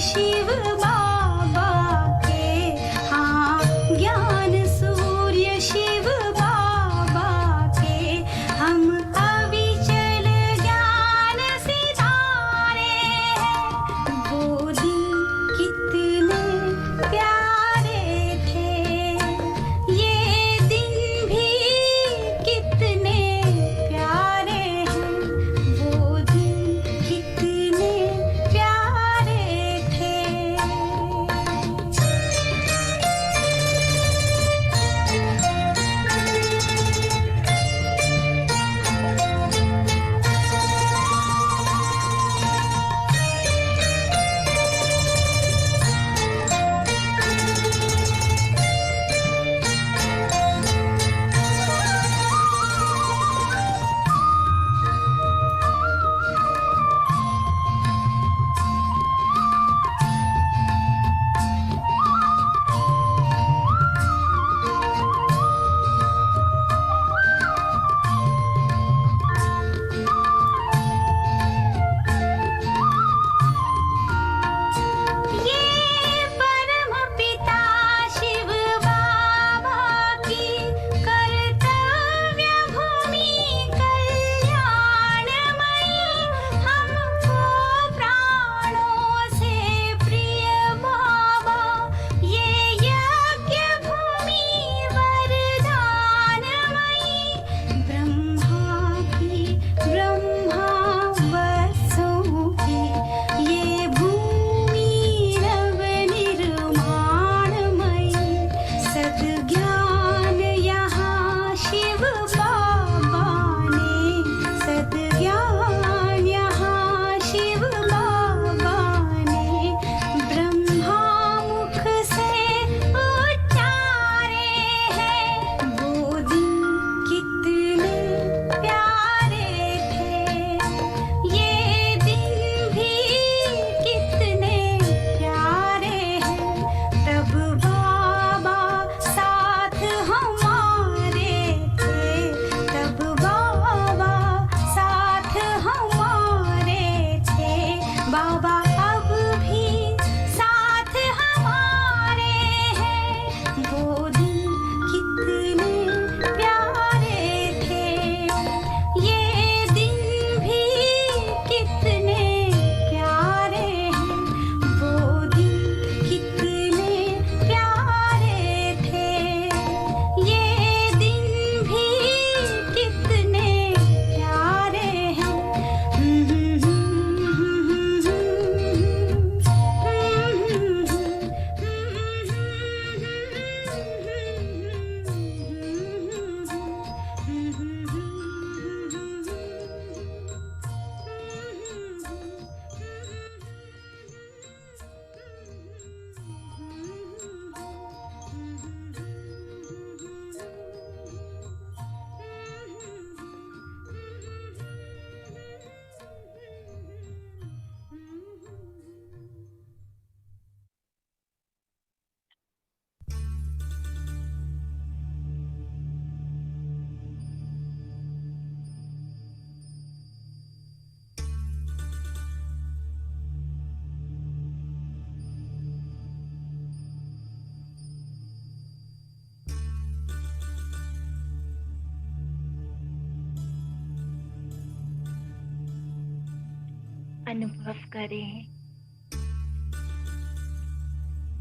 शिव बाबा के, हाँ ज्ञान सूर्य शिव बाबा के, हम अविचल ज्ञान सितारे हैं। वो दिन कितने प्यारे थे, ये दिन भी कितने प्यारे हैं। वो दिन कितने प्यारे थे। ये परम पिता शिव बाबा की कर्तव्य भूमि कल्याणमयी, हमको प्राणों से प्रिय बाबा। ये यज्ञ भूमि वरदानमयी, ब्रह्मा की ब्रह्मा वसों की ये भूमि नवनिर्माणमयी। सद्ज्ञान यहाँ शिव बाबा ने, सद्ज्ञान यहाँ शिव बाबा ने ब्रह्मा मुख से उच्चारे हैं। वो दिन कितने प्यारे थे, ये दिन भी कितने प्यारे हैं। तब बाबा साथ हमारे थे, तब बाबा साथ हमारे थे। बाबा अब भी साथ हमारे हैं। वो दिन कितने प्यारे थे, ये दिन भी कितने प्यारे हैं। वो दिन कितने प्यारे थे, ये दिन भी कितने प्यारे हैं। अनुभव करें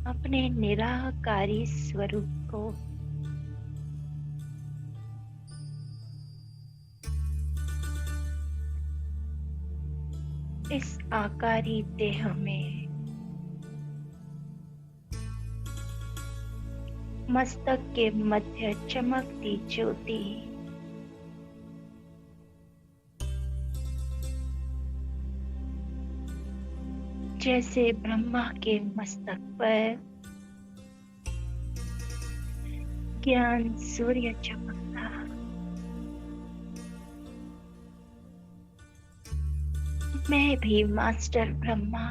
अपने निराकारी स्वरूप को। इस आकारी देह में मस्तक के मध्य चमकती ज्योति, जैसे ब्रह्मा के मस्तक पर ज्ञान सूर्य चमकता, मैं भी मास्टर ब्रह्मा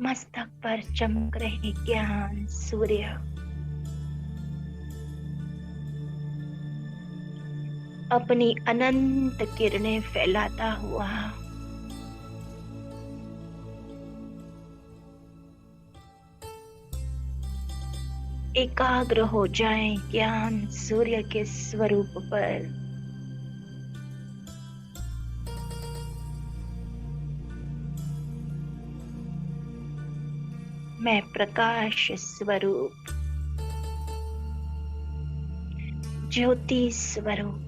मस्तक पर चमक रहे ज्ञान सूर्य अपनी अनंत किरणें फैलाता हुआ एकाग्र हो जाएं ज्ञान सूर्य के स्वरूप पर। मैं प्रकाश स्वरूप, ज्योति स्वरूप,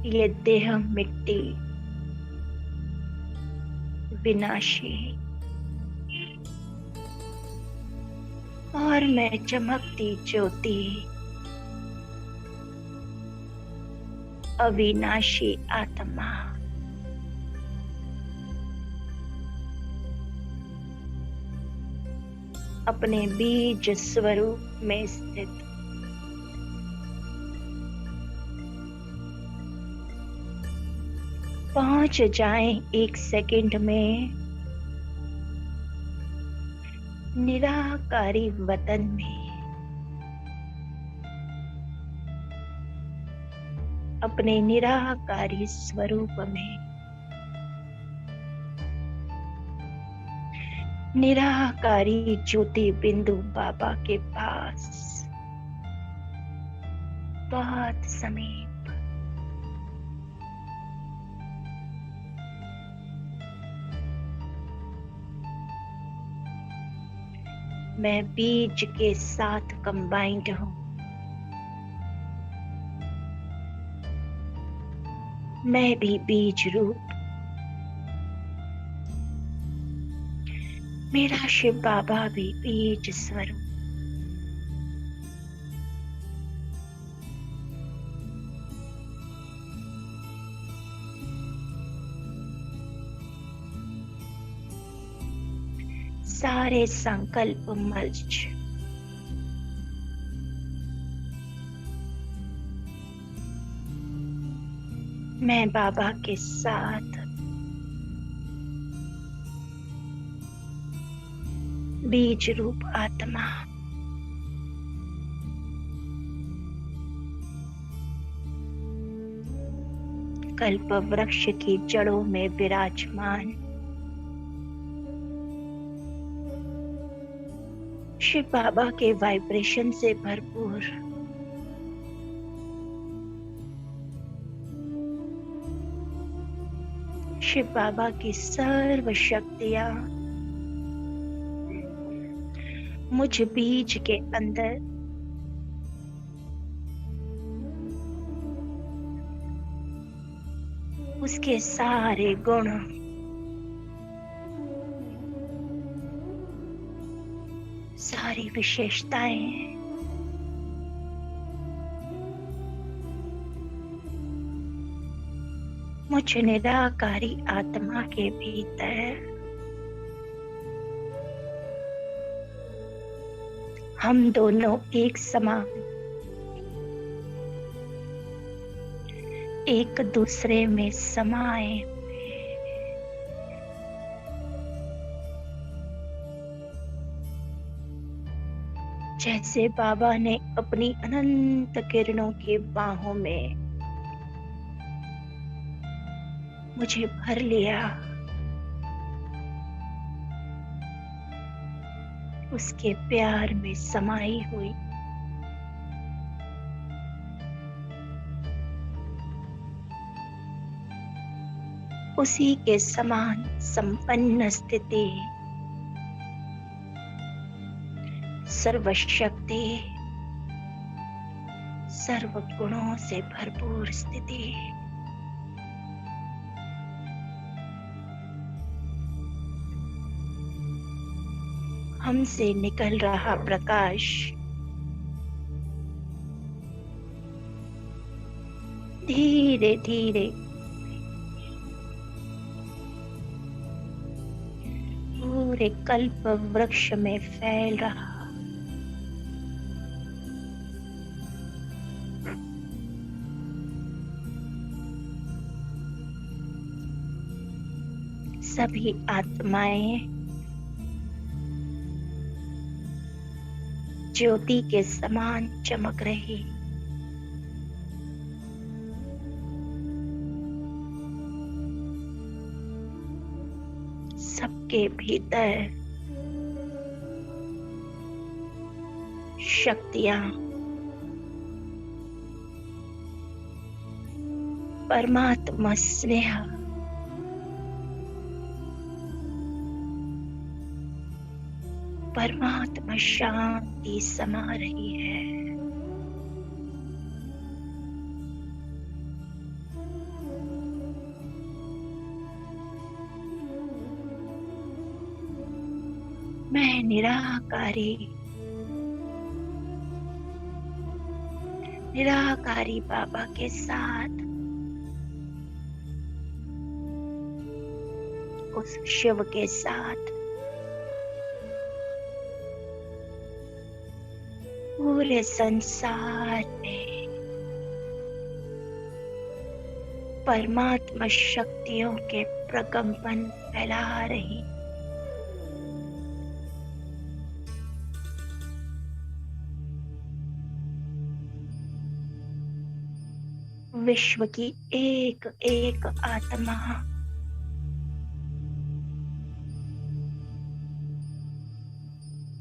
ये देह मिट्टी विनाशी और मैं चमकती ज्योति अविनाशी आत्मा। अपने बीज स्वरूप में स्थित पहुंच जाएं 1 सेकंड में निराकारी वतन में। अपने निराकारी स्वरूप में, निराकारी ज्योति बिंदु बाबा के पास बहुत समीप। मैं बीज के साथ कंबाइंड हूं। मैं भी बीज रूप, मेरा शिव बाबा भी बीज स्वरूप। सारे संकल्प मर्ज, मैं बाबा के साथ बीज रूप आत्मा। कल्प वृक्ष की जड़ों में विराजमान शिव बाबा के वाइब्रेशन से भरपूर शिव बाबा की सर्व शक्तियां मुझ बीज के अंदर उसके सारे गुण सारी विशेषताएं मुझ निराकारी आत्मा के भीतर हम दोनों एक समान एक दूसरे में समाए। जैसे बाबा ने अपनी अनंत किरणों की बाहों में मुझे भर लिया, उसके प्यार में समाई हुई उसी के समान संपन्न स्थिति, सर्वशक्ति, सर्व गुणों से भरपूर स्थिति हमसे निकल रहा प्रकाश धीरे धीरे पूरे कल्प वृक्ष में फैल रहा। सभी आत्माएं ज्योति के समान चमक रही। सबके भीतर शक्तियां, परमात्मा स्नेह, परमात्मा शांति समा रही है। मैं निराकारी बाबा के साथ उस शिव के साथ पूरे संसार में परमात्मा शक्तियों के प्रकंपन फैला रही। विश्व की एक एक आत्मा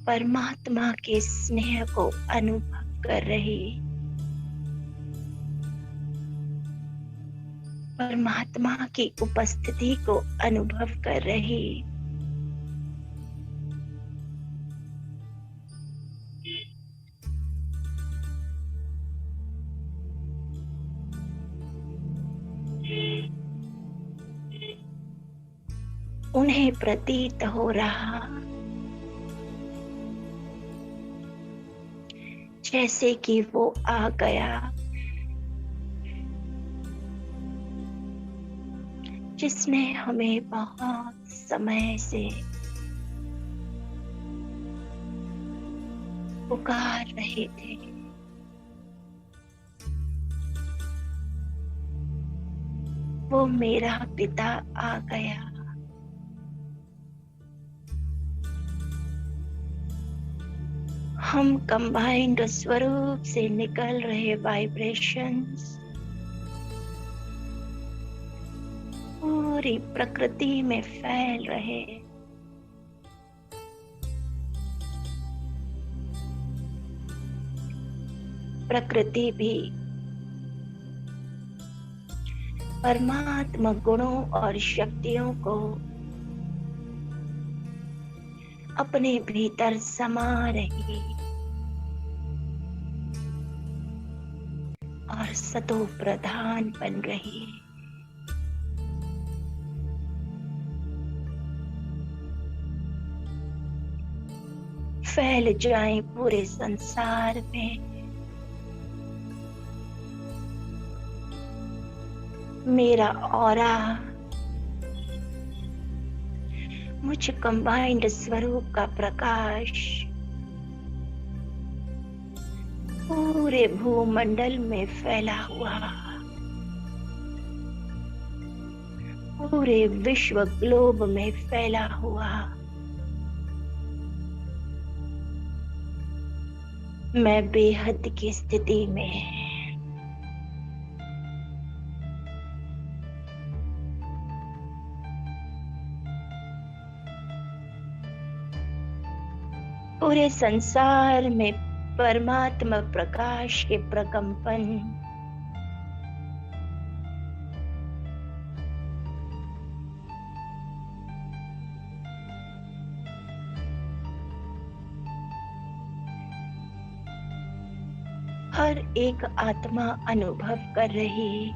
परमात्मा के स्नेह को अनुभव कर रही, परमात्मा की उपस्थिति को अनुभव कर रही। उन्हें प्रतीत हो रहा जैसे कि वो आ गया जिसने हमें बहुत समय से पुकार रहे थे। वो मेरा पिता आ गया। हम कंबाइंड स्वरूप से निकल रहे वाइब्रेशंस पूरी प्रकृति में फैल रहे। प्रकृति भी परमात्मा गुणों और शक्तियों को अपने भीतर समा रही और सतो प्रधान बन रही। फैल जाए पूरे संसार में। मेरा ऑरा मुझ कंबाइंड स्वरूप का प्रकाश पूरे भूमंडल में फैला हुआ, पूरे विश्व ग्लोब में फैला हुआ। मैं बेहद की स्थिति में पूरे संसार में परमात्मा प्रकाश के प्रकंपन हर एक आत्मा अनुभव कर रही,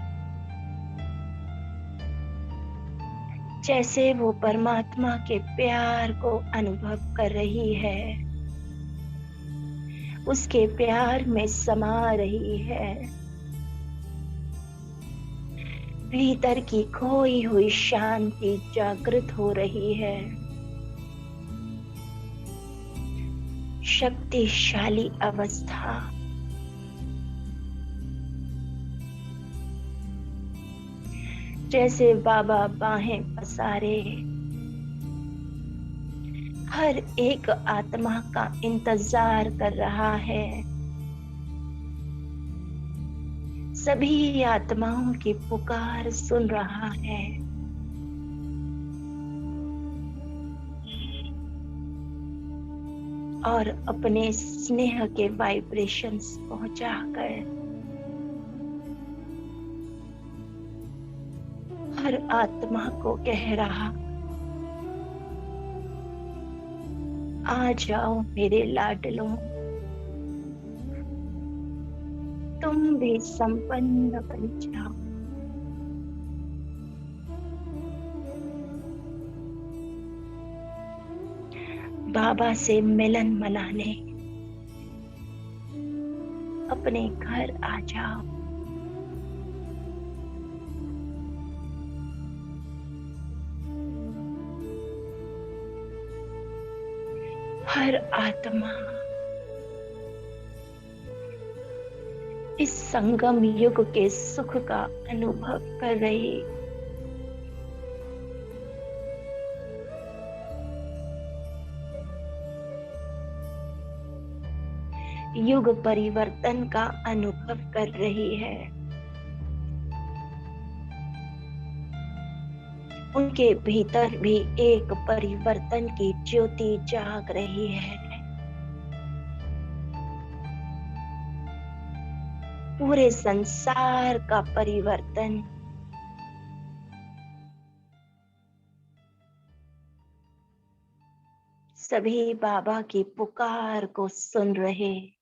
जैसे वो परमात्मा के प्यार को अनुभव कर रही है, उसके प्यार में समा रही है। भीतर की खोई हुई शांति जागृत हो रही है। शक्तिशाली अवस्था जैसे बाबा बाहें पसारे हर एक आत्मा का इंतजार कर रहा है। सभी आत्माओं की पुकार सुन रहा है। और अपने स्नेह के वाइब्रेशंस पहुंचाकर हर आत्मा को कह रहा, आ जाओ मेरे लाडलों, तुम भी संपन्न बन जाओ। बाबा से मिलन मनाने अपने घर आ जाओ। हर आत्मा इस संगम युग के सुख का अनुभव कर रही, युग परिवर्तन का अनुभव कर रही है। उनके भीतर भी एक परिवर्तन की ज्योति जाग रही है। पूरे संसार का परिवर्तन सभी बाबा की पुकार को सुन रहे,